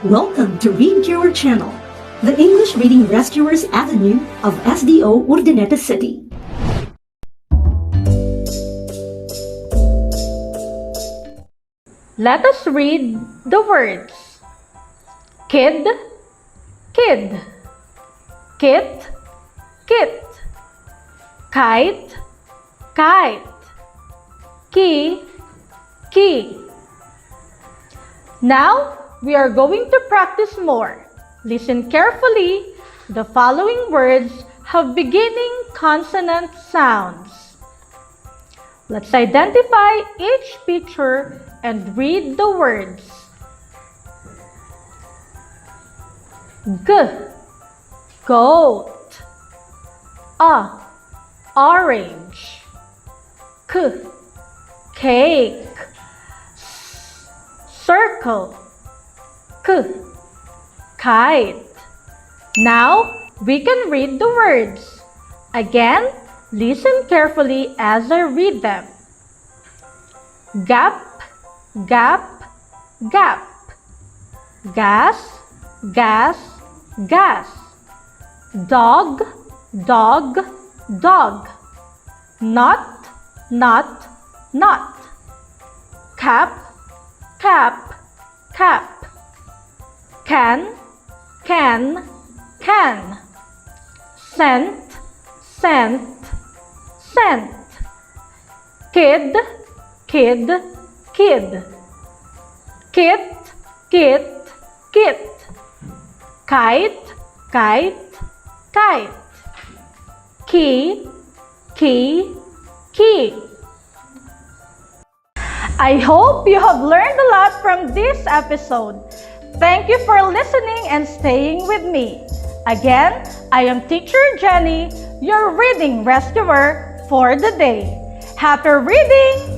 Welcome to Read Your Channel, the English Reading Rescuers Avenue of SDO Urdaneta City. Let us read the words. Kid, kid. Kit, kit. Kite, kite. Key, key. Now, we are going to practice more. Listen carefully. The following words have beginning consonant sounds. Let's identify each picture and read the words. G, goat. A, orange. K, cake. Circle. K, kite. Now, we can read the words. Again, listen carefully as I read them. Gap, gap, gap. Gas, gas, gas. Dog, dog, dog. Knot, knot, knot. Cap, cap, cap. Can, can, can. Scent, scent, scent. Kid, kid, kid. Kit, kit, kit. Kite, kite, kite. Key, key, key. I hope you have learned a lot from this episode. Thank you for listening and staying with me. Again, I am Teacher Jenny, your reading rescuer for the day. Happy reading!